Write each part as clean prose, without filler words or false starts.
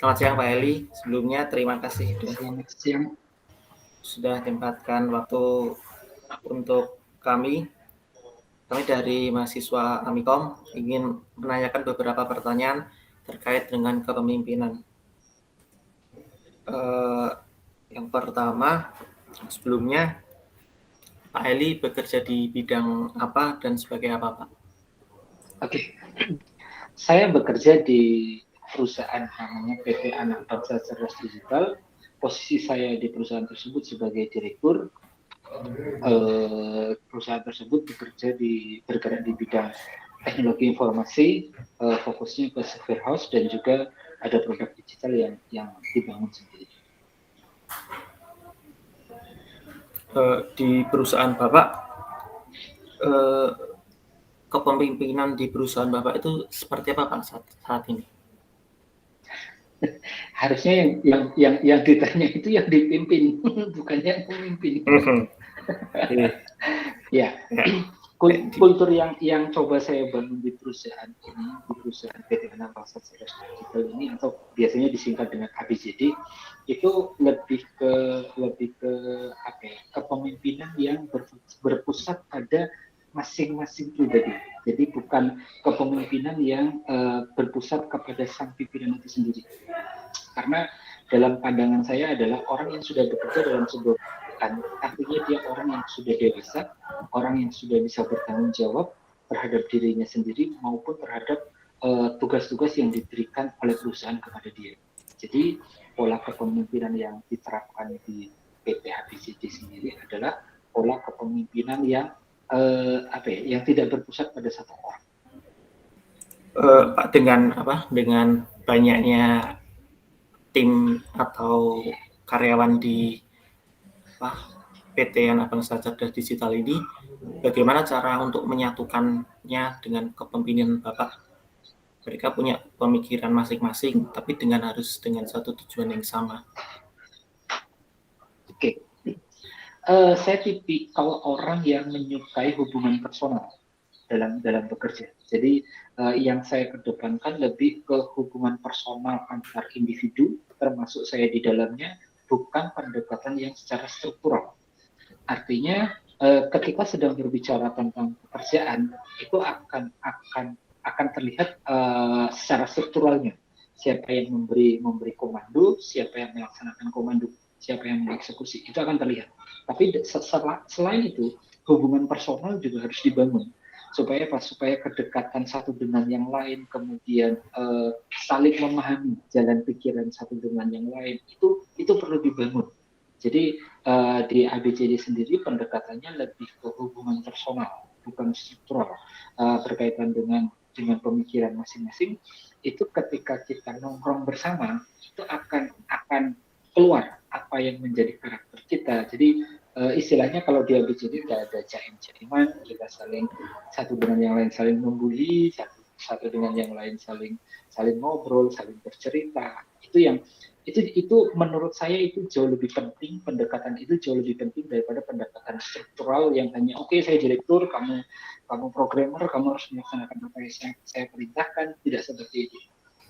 Selamat siang Pak Eli. Sebelumnya terima kasih Selamat siang. sudah tempatkan waktu untuk kami. Kami dari mahasiswa Amikom ingin menanyakan beberapa pertanyaan terkait dengan kepemimpinan. Yang pertama, sebelumnya Pak Eli bekerja di bidang apa dan sebagai apa, Pak? Oke, saya bekerja di perusahaan namanya PT Anak Bangsa Cerdas Digital. Posisi saya di perusahaan tersebut sebagai direktur. Perusahaan tersebut bergerak di bidang teknologi informasi, fokusnya ke software house dan juga ada produk digital yang dibangun sendiri. Di perusahaan Bapak, kepemimpinan di perusahaan Bapak itu seperti apa Pak saat ini? Harusnya yang ditanya itu yang dipimpin, bukan yang memimpin. Ya, kultur yang coba saya bangun di perusahaan ini, di perusahaan PT Anak Bangsa Cerdas Digital ini, atau biasanya disingkat dengan ABCD, itu lebih ke apa ya, kepemimpinan yang berpusat pada masing-masing pribadi. Jadi bukan kepemimpinan yang berpusat kepada sang pimpinan itu sendiri. Karena dalam pandangan saya adalah orang yang sudah bekerja dalam sebuah perusahaan, artinya dia orang yang sudah dewasa, orang yang sudah bisa bertanggung jawab terhadap dirinya sendiri maupun terhadap tugas-tugas yang diberikan oleh perusahaan kepada dia. Jadi pola kepemimpinan yang diterapkan di PT ABCD sendiri adalah pola kepemimpinan yang yang tidak berpusat pada satu orang. Pak, dengan banyaknya tim atau karyawan di PT Anak Bangsa Cerdas Digital ini, bagaimana cara untuk menyatukannya dengan kepemimpinan Bapak? Mereka punya pemikiran masing-masing, tapi harus dengan satu tujuan yang sama. Oke. Saya tipikal orang yang menyukai hubungan personal dalam bekerja. Jadi yang saya kedepankan lebih ke hubungan personal antar individu, termasuk saya di dalamnya, bukan pendekatan yang secara struktural. Artinya ketika sedang berbicara tentang pekerjaan, itu akan terlihat secara strukturalnya. Siapa yang memberi komando, siapa yang melaksanakan komando, siapa yang mengeksekusi, itu akan terlihat. Tapi selain itu, hubungan personal juga harus dibangun supaya kedekatan satu dengan yang lain, kemudian saling memahami jalan pikiran satu dengan yang lain, itu perlu dibangun. Jadi di ABCD sendiri pendekatannya lebih ke hubungan personal, bukan struktural, berkaitan dengan pemikiran masing-masing. Itu ketika kita nongkrong bersama, itu akan keluar apa yang menjadi karakter kita. Jadi istilahnya kalau di ABCD tidak ada jaim-jaiman, kita saling satu dengan yang lain saling membuli, satu dengan yang lain saling ngobrol, saling bercerita. Itu menurut saya itu jauh lebih penting, pendekatan itu jauh lebih penting daripada pendekatan struktural yang hanya oke, saya direktur, kamu programmer, kamu harus melaksanakan apa yang saya perintahkan. Tidak seperti itu.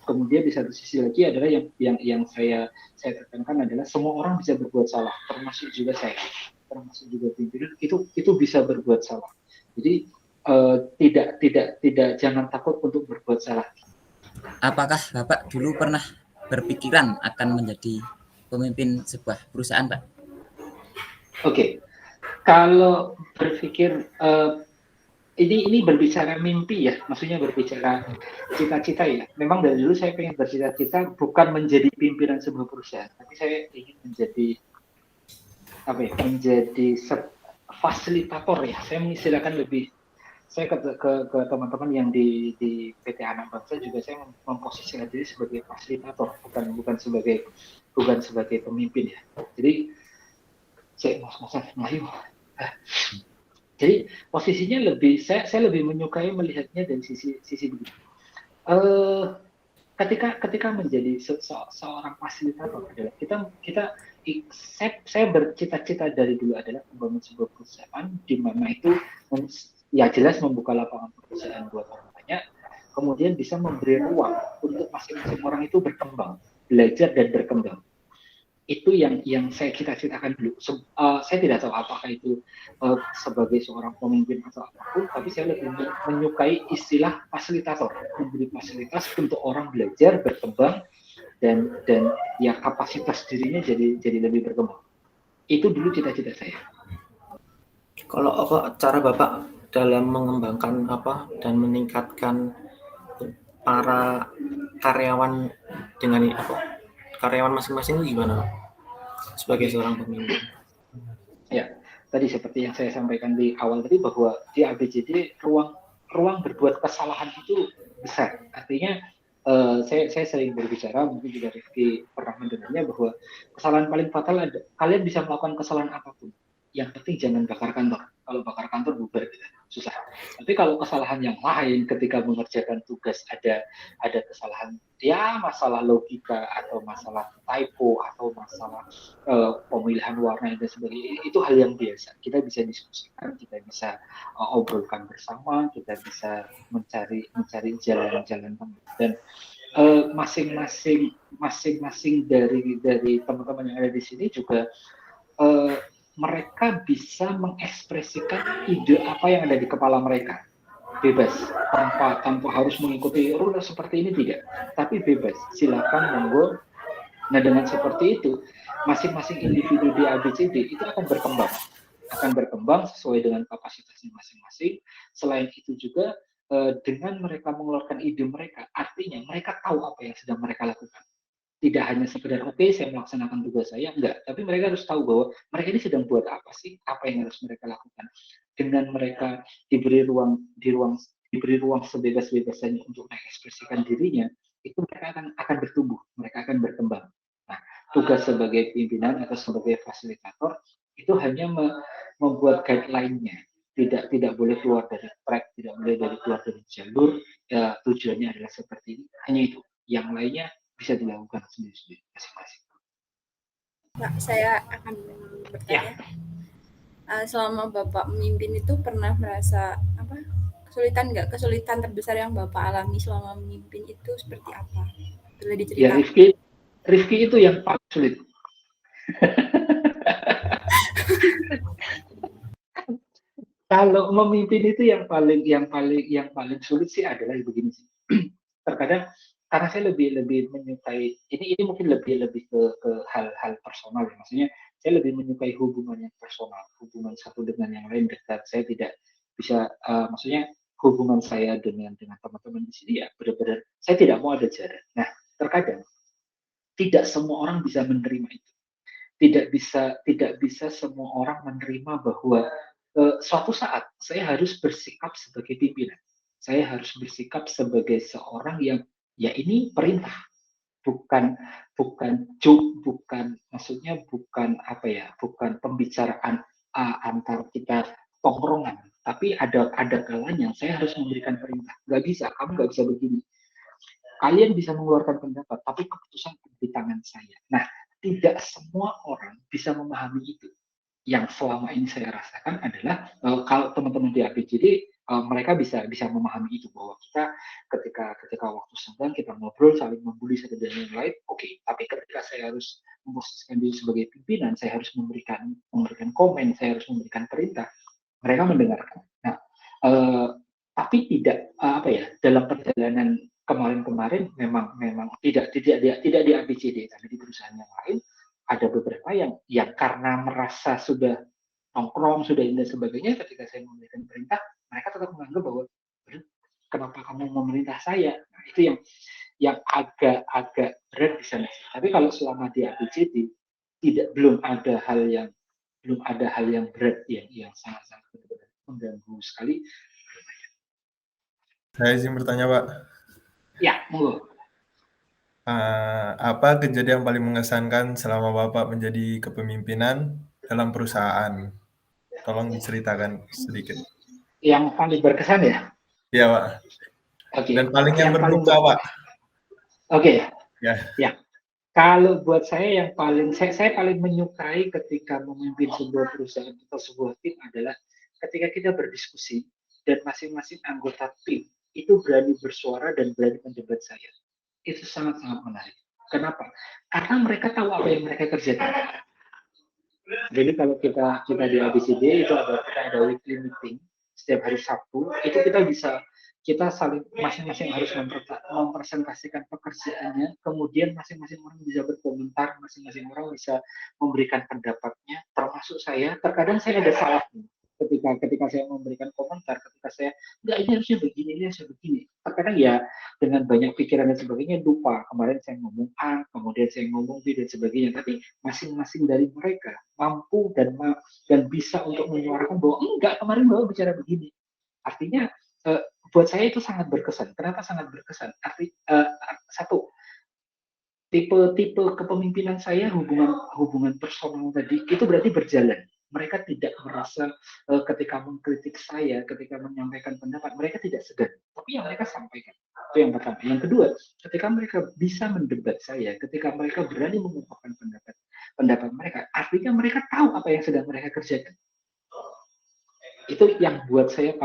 Kemudian di satu sisi lagi adalah yang saya tekankan adalah semua orang bisa berbuat salah, termasuk juga saya, termasuk juga pimpinan, itu bisa berbuat salah. Jadi tidak jangan takut untuk berbuat salah. Apakah Bapak dulu pernah berpikiran akan menjadi pemimpin sebuah perusahaan, Pak? Oke. Kalau berpikir ini berbicara mimpi ya, maksudnya berbicara cita-cita ya. Memang dari dulu saya pengen bercita-cita bukan menjadi pimpinan sebuah perusahaan, tapi saya ingin menjadi fasilitator ya. Saya mengistilahkan lebih, saya ke teman-teman yang di PT Anak Bangsa juga saya memposisikan diri sebagai fasilitator, bukan sebagai pemimpin ya. Jadi saya Melayu. Jadi posisinya saya lebih menyukai melihatnya dari sisi begini. Ketika menjadi seorang fasilitator adalah saya bercita-cita dari dulu adalah membangun sebuah perusahaan di mana itu ya jelas membuka lapangan pekerjaan buat orang banyak, kemudian bisa memberi ruang untuk masing-masing orang itu berkembang, belajar dan berkembang. Itu yang saya cita-citakan dulu. Saya tidak tahu apakah itu sebagai seorang pemimpin atau apapun, tapi saya lebih menyukai istilah fasilitator, memberi fasilitas untuk orang belajar, berkembang, dan ya kapasitas dirinya jadi lebih berkembang. Itu dulu cita-cita saya. Kalau cara Bapak dalam mengembangkan dan meningkatkan para karyawan dengan karyawan masing-masing itu gimana, Pak? Sebagai seorang pemimpin. Ya, tadi seperti yang saya sampaikan di awal tadi bahwa di ABCD ruang berbuat kesalahan itu besar. Artinya saya sering berbicara, mungkin juga Rifki pernah mendengarnya, bahwa kesalahan paling fatal ada. Kalian bisa melakukan kesalahan apapun. Yang penting jangan bakar kantor. Kalau bakar kantor bubar gitu. Susah. Tapi kalau kesalahan yang lain ketika mengerjakan tugas ada kesalahan, ya masalah logika atau masalah typo atau masalah pemilihan warna dan sebagainya, itu hal yang biasa. Kita bisa diskusikan, kita bisa obrolkan bersama, kita bisa mencari jalan-jalan dan masing-masing dari teman-teman yang ada di sini juga mereka bisa mengekspresikan ide apa yang ada di kepala mereka, bebas, tanpa harus mengikuti rule seperti ini, tidak, tapi bebas, silakan monggo. Nah, dengan seperti itu masing-masing individu di ABCD itu akan berkembang sesuai dengan kapasitasnya masing-masing. Selain itu juga dengan mereka mengeluarkan ide mereka, artinya mereka tahu apa yang sedang mereka lakukan. Tidak hanya sekedar oke, saya melaksanakan tugas saya, enggak, tapi mereka harus tahu bahwa mereka ini sedang buat apa sih, apa yang harus mereka lakukan. Dengan mereka diberi ruang sebebas-bebasnya untuk mengekspresikan dirinya, itu mereka akan bertumbuh, mereka akan berkembang. Nah, tugas sebagai pimpinan atau sebagai fasilitator itu hanya membuat guideline-nya, tidak boleh keluar dari track, tidak boleh keluar dari jalur. Ya, tujuannya adalah seperti ini, hanya itu. Yang lainnya bisa dilakukan sendiri-sendiri masing-masing. Pak, saya akan bertanya. Selama Bapak memimpin itu pernah merasa kesulitan nggak? Kesulitan terbesar yang Bapak alami selama memimpin itu seperti apa? Boleh diceritakan? Ya, Rifki itu yang paling sulit. Kalau memimpin itu yang paling sulit sih adalah begini sih. Terkadang karena saya lebih menyukai ini mungkin lebih ke hal-hal personal ya. Maksudnya saya lebih menyukai hubungan yang personal, hubungan satu dengan yang lain dekat. Saya tidak bisa maksudnya hubungan saya dengan teman-teman di sini ya benar-benar saya tidak mau ada jarak. Nah, terkadang tidak semua orang bisa menerima itu. Tidak bisa semua orang menerima bahwa suatu saat saya harus bersikap sebagai pimpinan. Saya harus bersikap sebagai seorang yang ya ini perintah, bukan maksudnya bukan bukan pembicaraan antar kita tongkrongan, tapi ada kalanya saya harus memberikan perintah. Nggak bisa, kamu nggak bisa begini. Kalian bisa mengeluarkan pendapat, tapi keputusan di tangan saya. Nah, tidak semua orang bisa memahami itu. Yang selama ini saya rasakan adalah kalau teman-teman di ABCD mereka bisa memahami itu, bahwa kita ketika waktu senggang kita ngobrol saling membuli satu dan yang lain, oke. Tapi ketika saya harus memposisikan diri sebagai pimpinan, saya harus memberikan komen, saya harus memberikan perintah, mereka mendengarkan. Nah, tapi tidak dalam perjalanan kemarin memang tidak di ABCD, tapi di perusahaan yang lain ada beberapa yang karena merasa sudah nongkrong, sudah ini dan sebagainya, ketika saya memberikan perintah, mereka tetap menganggap bahwa kenapa kamu memerintah saya? Nah, itu yang agak berat di sana. Tapi kalau selama di ABCD belum ada hal yang berat yang sangat mengganggu sekali. Saya izin bertanya, Pak. Ya, monggo. Apa kejadian paling mengesankan selama Bapak menjadi kepemimpinan dalam perusahaan? Tolong diceritakan sedikit. Yang paling berkesan ya? Iya, Pak. Oke. Dan yang berduka, Pak. Oke. Ya. Kalau buat saya saya paling menyukai ketika memimpin sebuah perusahaan atau sebuah tim adalah ketika kita berdiskusi dan masing-masing anggota tim itu berani bersuara dan berani mendebat saya. Itu sangat-sangat menarik. Kenapa? Karena mereka tahu apa yang mereka kerjakan. Jadi kalau kita di ABCD itu kita ada weekly meeting setiap hari Sabtu, itu kita saling masing-masing harus mempresentasikan pekerjaannya, kemudian masing-masing orang bisa berkomentar, masing-masing orang bisa memberikan pendapatnya, termasuk saya. Terkadang saya ada salah ketika saya memberikan komentar, ketika saya enggak, ini harusnya begini, ini harusnya begini. Terkadang ya dengan banyak pikiran dan sebagainya lupa. Kemarin saya ngomong A, kemudian saya ngomong B dan sebagainya. Tapi masing-masing dari mereka mampu dan bisa untuk menyuarakan bahwa enggak, kemarin Bapak bicara begini. Artinya buat saya itu sangat berkesan. Kenapa sangat berkesan? Satu, tipe kepemimpinan saya, hubungan personal tadi itu berarti berjalan. Mereka tidak merasa ketika mengkritik saya, ketika menyampaikan pendapat, mereka tidak segan. Tapi yang mereka sampaikan. Itu yang pertama. Yang kedua, ketika mereka bisa mendebat saya, ketika mereka berani mengungkapkan pendapat mereka, artinya mereka tahu apa yang sedang mereka kerjakan. Itu yang buat saya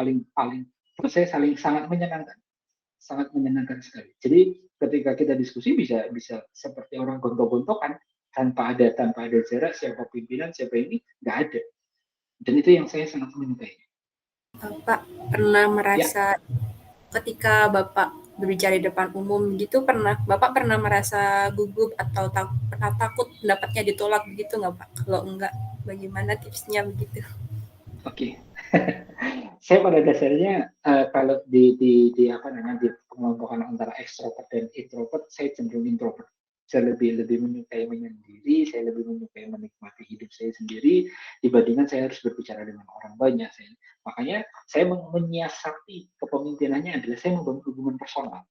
sangat menyenangkan sekali. Jadi ketika kita diskusi bisa seperti orang gontok-gontokan tanpa ada jarak, siapa pimpinan, siapa ini, nggak ada. Dan itu yang saya sangat menyukai. Bapak pernah merasa ketika Bapak berbicara di depan umum gitu, Bapak pernah merasa gugup atau takut pendapatnya ditolak begitu nggak Pak? Kalau enggak, bagaimana tipsnya begitu? Oke. Saya pada dasarnya kalau di pengelompokan antara ekstrovert dan introvert, saya cenderung introvert. Saya lebih menyukai menyendiri, saya lebih menyukai menikmati hidup saya sendiri dibandingkan saya harus berbicara dengan orang banyak. Makanya saya menyiasati kepemimpinannya adalah saya membangun hubungan personal.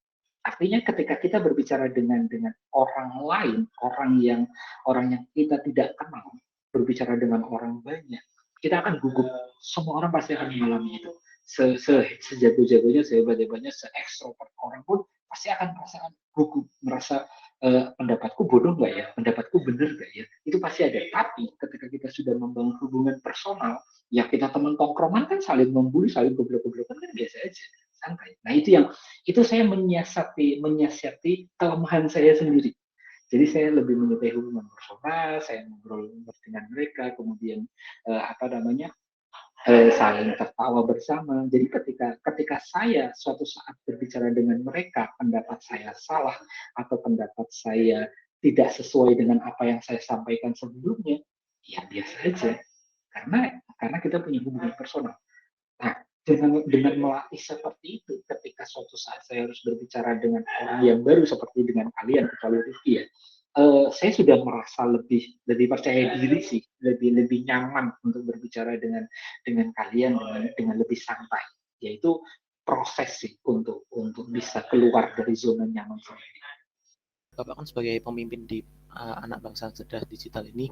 Artinya ketika kita berbicara dengan orang lain, orang yang kita tidak kenal, berbicara dengan orang banyak, kita akan gugup. Semua orang pasti akan mengalami itu. Sejago-jagonya, sehebat-hebatnya, se-ekstrovert orang pun pasti akan merasakan gugup, merasa pendapatku bodoh nggak ya, pendapatku benar nggak ya, itu pasti ada. Tapi ketika kita sudah membangun hubungan personal, ya kita teman tongkrongan kan saling membuli, saling goblok-goblokan kan biasa aja, santai. Nah itu saya menyiasati kelemahan saya sendiri. Jadi saya lebih menyukai hubungan personal, saya ngobrol dengan mereka, kemudian saling tertawa bersama. Jadi ketika saya suatu saat berbicara dengan mereka, pendapat saya salah atau pendapat saya tidak sesuai dengan apa yang saya sampaikan sebelumnya, ya biasa aja. Karena kita punya hubungan personal. Nah, dengan melatih seperti itu, ketika suatu saat saya harus berbicara dengan orang yang baru seperti dengan kalian, kecuali Rifki ya, saya sudah merasa lebih percaya diri sih, lebih nyaman untuk berbicara dengan kalian dengan lebih santai. Yaitu proses sih untuk bisa keluar dari zona nyaman sendiri. Bapak kan sebagai pemimpin di anak bangsa cerdas digital ini,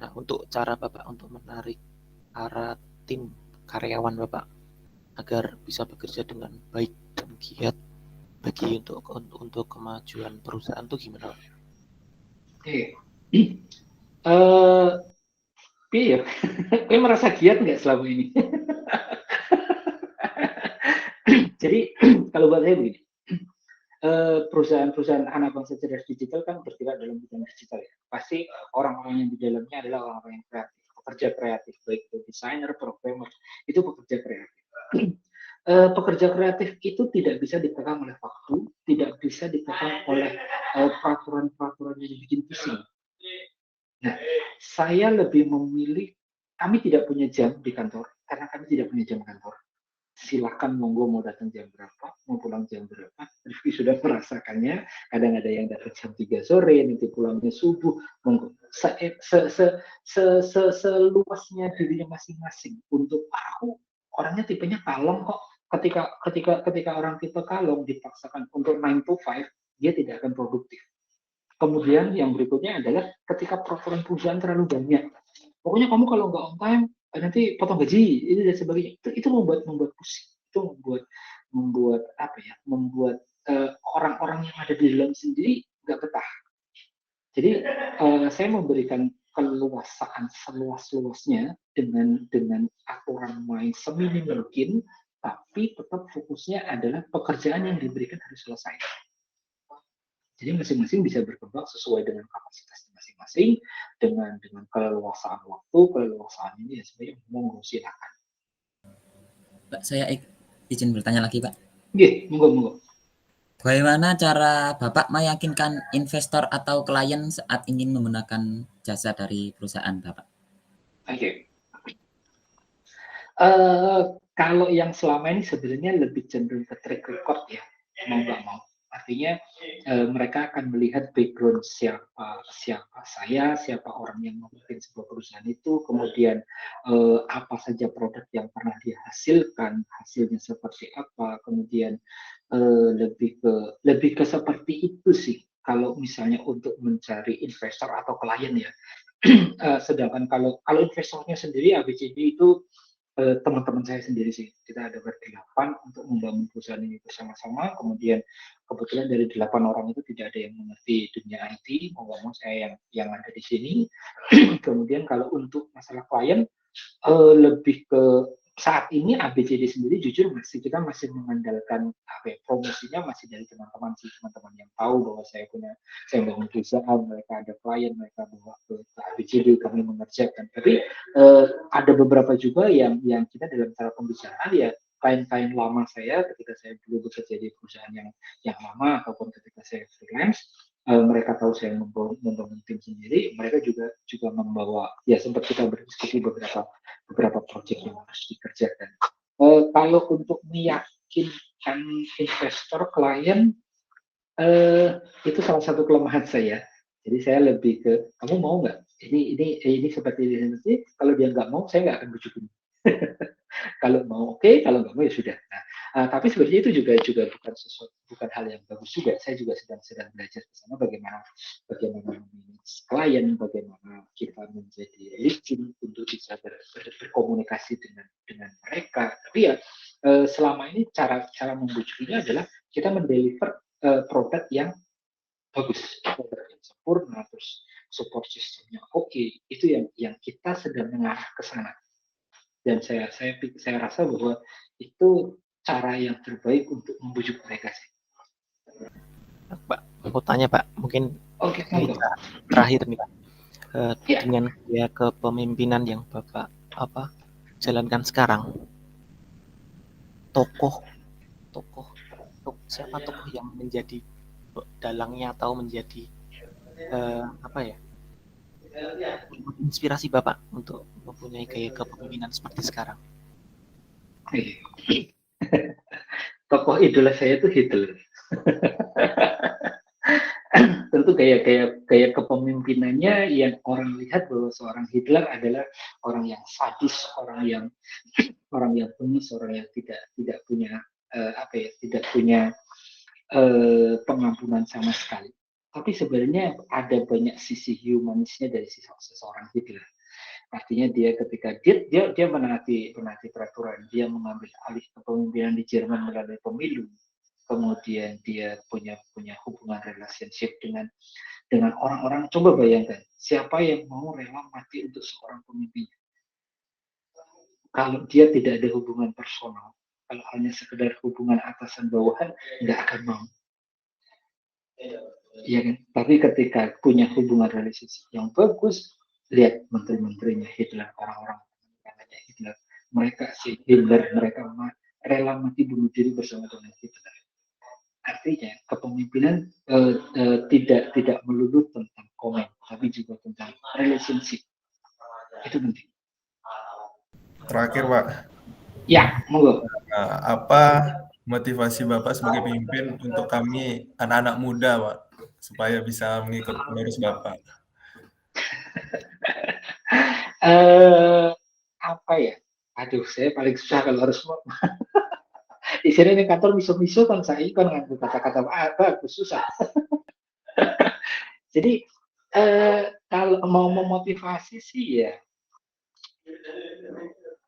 nah untuk cara Bapak untuk menarik para tim karyawan Bapak agar bisa bekerja dengan baik dan giat bagi untuk kemajuan perusahaan itu gimana? Oke. Iya, saya merasa giat nggak selama ini? Jadi kalau buat saya begini, perusahaan anak bangsa cerdas digital kan bergerak dalam bidang digital ya. Pasti orang-orang yang di dalamnya adalah orang-orang yang kreatif, pekerja kreatif, baik itu desainer, programmer, itu pekerja kreatif. Pekerja kreatif itu tidak bisa ditekan oleh waktu, tidak bisa ditekan oleh peraturan-peraturan yang dibikin pusing. Nah, saya lebih memilih, kami tidak punya jam di kantor, karena kami tidak punya jam kantor. Silakan monggo mau datang jam berapa, mau pulang jam berapa. Rifki sudah merasakannya, kadang ada yang datang jam 3 sore, nanti pulangnya subuh, monggo. Seluasnya dirinya masing-masing. Untuk aku, orangnya tipenya kalem kok. Ketika orang tipe kalem dipaksakan untuk 9 to 5, dia tidak akan produktif. Kemudian yang berikutnya adalah ketika peraturan perusahaan terlalu banyak. Pokoknya kamu kalau nggak on time, nanti potong gaji, ini dan sebagainya. Itu membuat pusing. Itu membuat orang-orang yang ada di dalam sendiri nggak betah. Jadi saya memberikan keluasaan seluas-luasnya dengan aturan main seminim mungkin, tapi tetap fokusnya adalah pekerjaan yang diberikan harus selesai. Jadi masing-masing bisa berkembang sesuai dengan kapasitas masing-masing, dengan keleluasaan waktu, keleluasaan ini ya sebenarnya monggo silakan. Pak, saya izin bertanya lagi, Pak. Oke, monggo. Bagaimana cara Bapak meyakinkan investor atau klien saat ingin menggunakan jasa dari perusahaan Bapak? Oke. Kalau yang selama ini sebenarnya lebih cenderung ke track record ya, mau nggak mau. Artinya mereka akan melihat background siapa saya, siapa orang yang memimpin sebuah perusahaan itu, kemudian apa saja produk yang pernah dihasilkan, hasilnya seperti apa, kemudian lebih ke seperti itu sih. Kalau misalnya untuk mencari investor atau klien ya. Sedangkan kalau investornya sendiri ABCD itu teman-teman saya sendiri sih. Kita ada berdelapan untuk membangun perusahaan ini bersama-sama. Kemudian kebetulan dari 8 orang itu tidak ada yang mengerti dunia IT, mau nggak mau saya yang ada di sini. Kemudian kalau untuk masalah klien, lebih ke saat ini ABCD sendiri jujur kita masih mengandalkan promosinya masih dari teman-teman yang tahu bahwa saya bangun perusahaan, mereka ada klien, mereka bawa ke ABCD, kami mengerjakan. Tapi ada beberapa juga yang kita dalam cara pembicaraan ya klien-klien lama saya ketika saya dulu bekerja di perusahaan yang lama ataupun ketika saya freelance, mereka tahu saya membangun tim sendiri, mereka juga membawa ya sempat kita berdiskusi beberapa proyek yang harus dikerjakan. Kalau untuk meyakinkan investor klien, itu salah satu kelemahan saya. Jadi saya lebih ke kamu mau nggak? Ini seperti ini. Kalau dia nggak mau, saya nggak akan bujukin. Kalau mau oke, kalau nggak mau ya sudah. Nah, tapi sebenarnya itu juga bukan hal yang bagus juga. Saya juga sedang belajar ke sana bagaimana manage klien, bagaimana kita menjadi licin untuk bisa berkomunikasi dengan mereka. Tapi ya selama ini cara membujukinya adalah kita mendeliver produk yang bagus, produk yang sempurna, terus support sistemnya oke. Itu yang kita sedang mengarah ke sana. Dan saya rasa bahwa itu cara yang terbaik untuk membujuk mereka sih. Pak, mau tanya Pak, mungkin Ini terakhir nih Pak, dengan ya kepemimpinan yang Bapak jalankan sekarang, siapa tokoh yang menjadi dalangnya atau menjadi inspirasi Bapak untuk mempunyai gaya kepemimpinan seperti sekarang? Tokoh idola saya itu Hitler. Tentu gaya kepemimpinannya yang orang lihat bahwa seorang Hitler adalah orang yang sadis, orang yang bengis, orang yang tidak punya tidak punya pengampunan sama sekali. Tapi sebenarnya ada banyak sisi humanisnya dari seseorang Hitler. Artinya dia ketika dia menaati peraturan, dia mengambil alih kepemimpinan di Jerman melalui pemilu, kemudian dia punya hubungan relationship dengan orang-orang. Coba bayangkan, siapa yang mau rela mati untuk seorang pemimpin? Kalau dia tidak ada hubungan personal, kalau hanya sekedar hubungan atasan bawahan, nggak akan mau. Ya kan? Tapi ketika punya hubungan relationship yang bagus, lihat menteri-menterinya Hitler, orang-orang Hitler, mereka rela mati bunuh diri bersama dengan Hitler. Artinya kepemimpinan tidak melulu tentang komen, tapi juga tentang relationship. Itu penting. Terakhir Pak. Ya, monggo. Apa motivasi Bapak sebagai pemimpin untuk kami anak-anak muda Pak, supaya bisa mengikut penerus Bapak? Apa ya? Aduh, saya paling susah kalau harus di sini ini kantor miso-miso kan saya kan ngambil kata-kata bagus susah. Jadi kalau mau memotivasi sih ya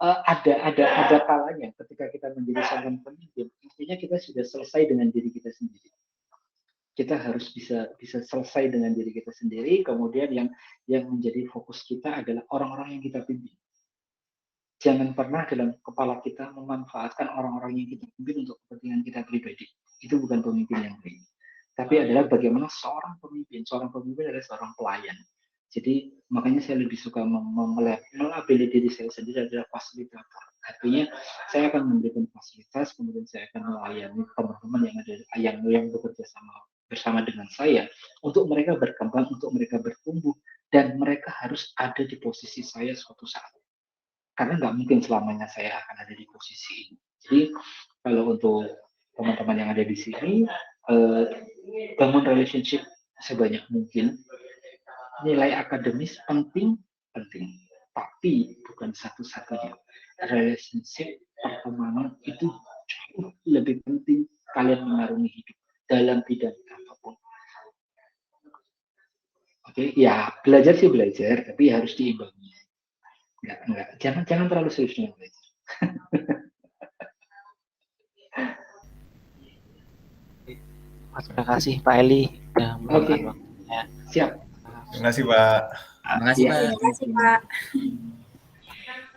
ada kalanya ketika kita menjadi seorang pemimpin, artinya kita sudah selesai dengan diri kita sendiri. Kita harus bisa selesai dengan diri kita sendiri, kemudian yang menjadi fokus kita adalah orang-orang yang kita pimpin. Jangan pernah dalam kepala kita memanfaatkan orang-orang yang kita pimpin untuk kepentingan kita pribadi. Itu bukan pemimpin yang baik. tapi adalah bagaimana seorang pemimpin adalah seorang pelayan. Jadi makanya saya lebih suka melabeli diri saya sendiri adalah fasilitator. Artinya saya akan memberikan fasilitas, kemudian saya akan melayani teman-teman yang bekerja bersama dengan saya untuk mereka berkembang, untuk mereka bertumbuh, dan mereka harus ada di posisi saya suatu saat. Karena nggak mungkin selamanya saya akan ada di posisi ini. Jadi kalau untuk teman-teman yang ada di sini, bangun relationship sebanyak mungkin. Nilai akademis penting, tapi bukan satu-satunya. Relationship, pertemanan itu jauh lebih penting kalian mengarungi hidup dalam bidang apapun. Oke, ya belajar sih belajar, tapi harus diimbangi. Enggak, jangan terlalu serius dengan belajar. Mas, terima kasih Pak Eli sudah meluangkan Oke. waktunya. Siap. Terima kasih, Pak. Terima kasih, Ya. Pak. Terima kasih Pak.